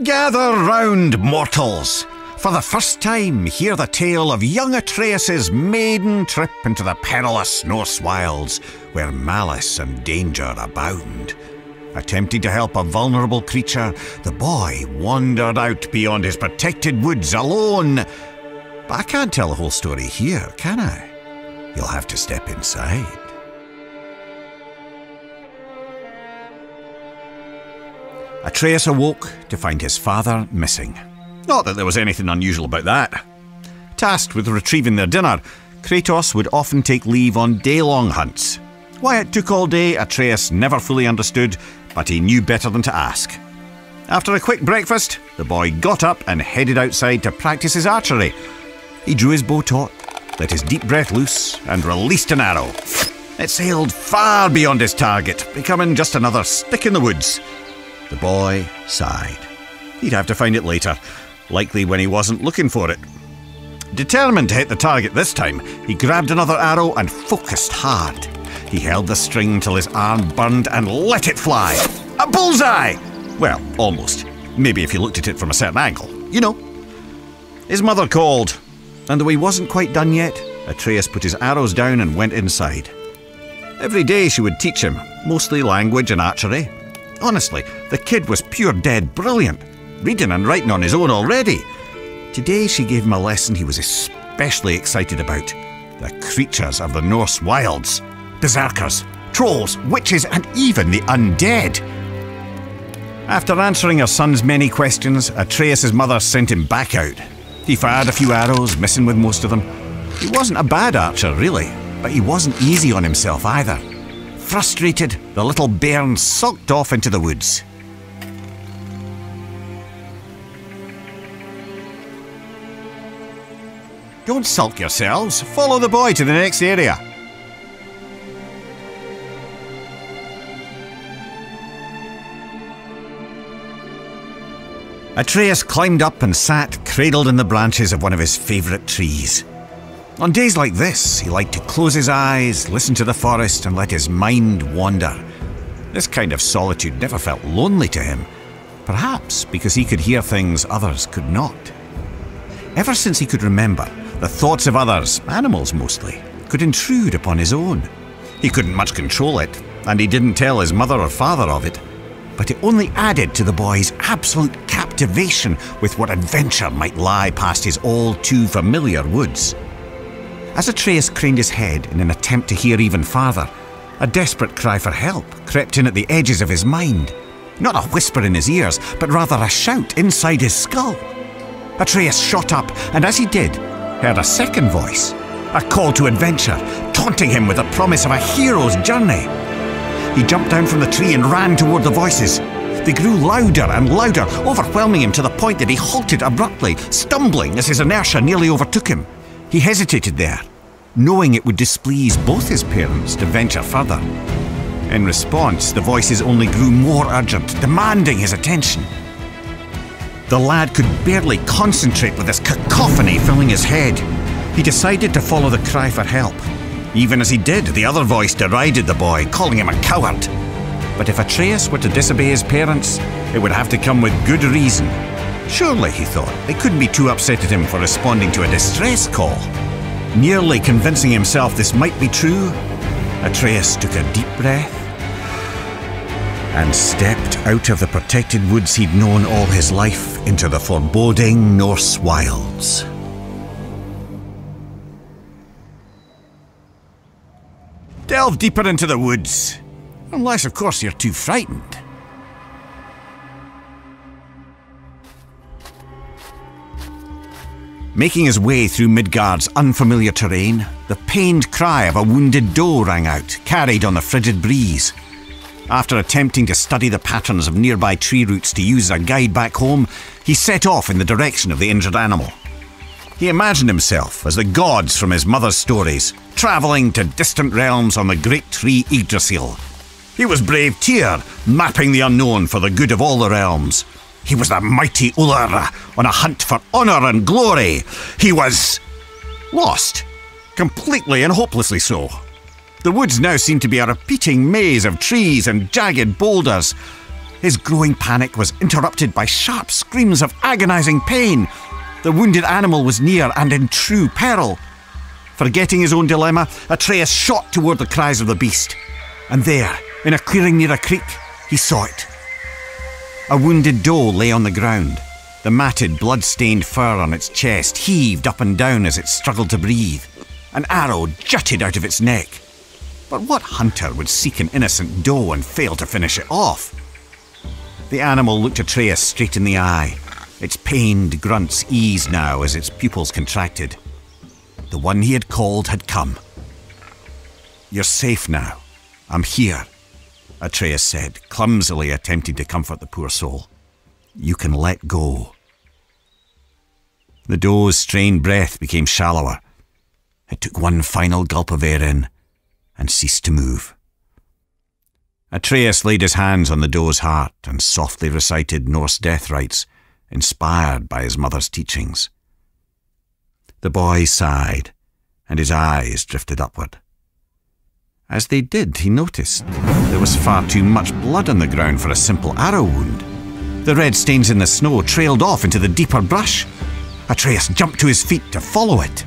Gather round, mortals! For the first time, hear the tale of young Atreus' maiden trip into the perilous Norse wilds, where malice and danger abound. Attempting to help a vulnerable creature, the boy wandered out beyond his protected woods alone. But I can't tell the whole story here, can I? You'll have to step inside. Atreus awoke to find his father missing. Not that there was anything unusual about that. Tasked with retrieving their dinner, Kratos would often take leave on day-long hunts. Why it took all day, Atreus never fully understood, but he knew better than to ask. After a quick breakfast, the boy got up and headed outside to practice his archery. He drew his bow taut, let his deep breath loose, and released an arrow. It sailed far beyond his target, becoming just another stick in the woods. The boy sighed. He'd have to find it later, likely when he wasn't looking for it. Determined to hit the target this time, he grabbed another arrow and focused hard. He held the string till his arm burned and let it fly. A bullseye! Well, almost. Maybe if you looked at it from a certain angle. You know. His mother called, and though he wasn't quite done yet, Atreus put his arrows down and went inside. Every day she would teach him, mostly language and archery. Honestly, the kid was pure dead brilliant, reading and writing on his own already. Today she gave him a lesson he was especially excited about. The creatures of the Norse wilds. Berserkers, trolls, witches, and even the undead. After answering her son's many questions, Atreus' mother sent him back out. He fired a few arrows, missing with most of them. He wasn't a bad archer, really, but he wasn't easy on himself either. Frustrated, the little bairn sulked off into the woods. Don't sulk yourselves. Follow the boy to the next area. Atreus climbed up and sat cradled in the branches of one of his favourite trees. On days like this, he liked to close his eyes, listen to the forest, and let his mind wander. This kind of solitude never felt lonely to him, perhaps because he could hear things others could not. Ever since he could remember, the thoughts of others, animals mostly, could intrude upon his own. He couldn't much control it, and he didn't tell his mother or father of it. But it only added to the boy's absolute captivation with what adventure might lie past his all-too-familiar woods. As Atreus craned his head in an attempt to hear even farther, a desperate cry for help crept in at the edges of his mind. Not a whisper in his ears, but rather a shout inside his skull. Atreus shot up, and as he did, heard a second voice, a call to adventure, taunting him with the promise of a hero's journey. He jumped down from the tree and ran toward the voices. They grew louder and louder, overwhelming him to the point that he halted abruptly, stumbling as his inertia nearly overtook him. He hesitated there, knowing it would displease both his parents to venture further. In response, the voices only grew more urgent, demanding his attention. The lad could barely concentrate with this cacophony filling his head. He decided to follow the cry for help. Even as he did, the other voice derided the boy, calling him a coward. But if Atreus were to disobey his parents, it would have to come with good reason. Surely, he thought, they couldn't be too upset at him for responding to a distress call. Nearly convincing himself this might be true, Atreus took a deep breath and stepped out of the protected woods he'd known all his life into the foreboding Norse wilds. Delve deeper into the woods. Unless, of course, you're too frightened. Making his way through Midgard's unfamiliar terrain, the pained cry of a wounded doe rang out, carried on the frigid breeze. After attempting to study the patterns of nearby tree roots to use as a guide back home, he set off in the direction of the injured animal. He imagined himself as the gods from his mother's stories, travelling to distant realms on the great tree Yggdrasil. He was brave Tyr, mapping the unknown for the good of all the realms. He was the mighty Ullr, on a hunt for honour and glory. He was lost, completely and hopelessly so. The woods now seemed to be a repeating maze of trees and jagged boulders. His growing panic was interrupted by sharp screams of agonizing pain. The wounded animal was near and in true peril. Forgetting his own dilemma, Atreus shot toward the cries of the beast. And there, in a clearing near a creek, he saw it. A wounded doe lay on the ground. The matted, blood-stained fur on its chest heaved up and down as it struggled to breathe. An arrow jutted out of its neck. But what hunter would seek an innocent doe and fail to finish it off? The animal looked Atreus straight in the eye. Its pained grunts eased now as its pupils contracted. The one he had called had come. "You're safe now. I'm here," Atreus said, clumsily attempting to comfort the poor soul. "You can let go." The doe's strained breath became shallower. It took one final gulp of air in and ceased to move. Atreus laid his hands on the doe's heart and softly recited Norse death rites, inspired by his mother's teachings. The boy sighed, and his eyes drifted upward. As they did, he noticed there was far too much blood on the ground for a simple arrow wound. The red stains in the snow trailed off into the deeper brush. Atreus jumped to his feet to follow it.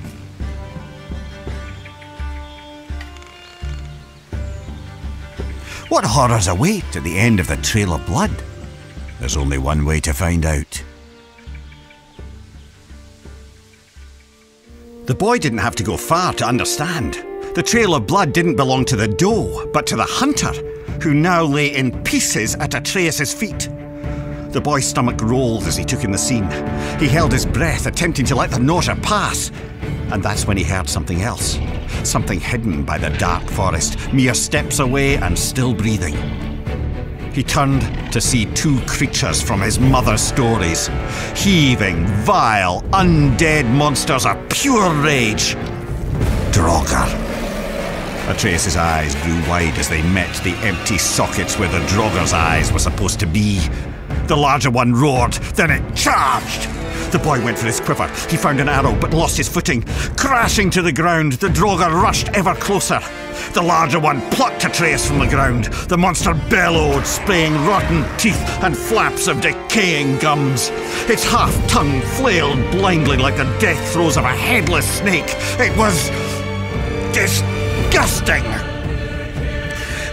What horrors await at the end of the trail of blood? There's only one way to find out. The boy didn't have to go far to understand. The trail of blood didn't belong to the doe, but to the hunter, who now lay in pieces at Atreus's feet. The boy's stomach rolled as he took in the scene. He held his breath, attempting to let the nausea pass. And that's when he heard something else. Something hidden by the dark forest, mere steps away and still breathing. He turned to see two creatures from his mother's stories. Heaving, vile, undead monsters of pure rage. Draugr. Atreus' eyes grew wide as they met the empty sockets where the Draugr's eyes were supposed to be. The larger one roared, then it charged. The boy went for his quiver. He found an arrow, but lost his footing. Crashing to the ground, the Draugr rushed ever closer. The larger one plucked Atreus from the ground. The monster bellowed, spraying rotten teeth and flaps of decaying gums. Its half-tongue flailed blindly like the death throes of a headless snake. It was disgusting.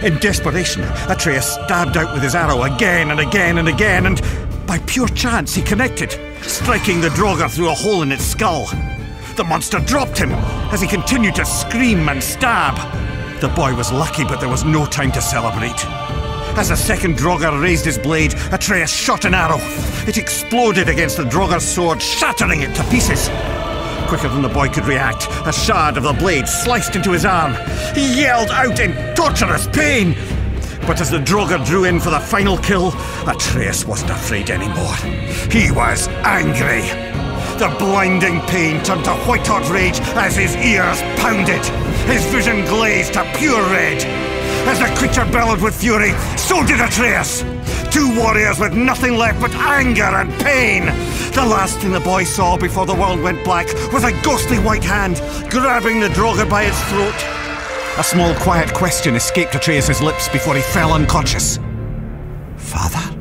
In desperation, Atreus stabbed out with his arrow again and again and again, and by pure chance he connected, striking the Draugr through a hole in its skull. The monster dropped him as he continued to scream and stab. The boy was lucky, but there was no time to celebrate. As the second Draugr raised his blade, Atreus shot an arrow. It exploded against the Draugr's sword, shattering it to pieces. Quicker than the boy could react, a shard of the blade sliced into his arm. He yelled out in torturous pain. But as the Draugr drew in for the final kill, Atreus wasn't afraid anymore. He was angry. The blinding pain turned to white-hot rage as his ears pounded. His vision glazed to pure red. As the creature bellowed with fury, so did Atreus. Two warriors with nothing left but anger and pain. The last thing the boy saw before the world went black was a ghostly white hand grabbing the Draugr by its throat. A small quiet question escaped Atreus' lips before he fell unconscious. "Father?"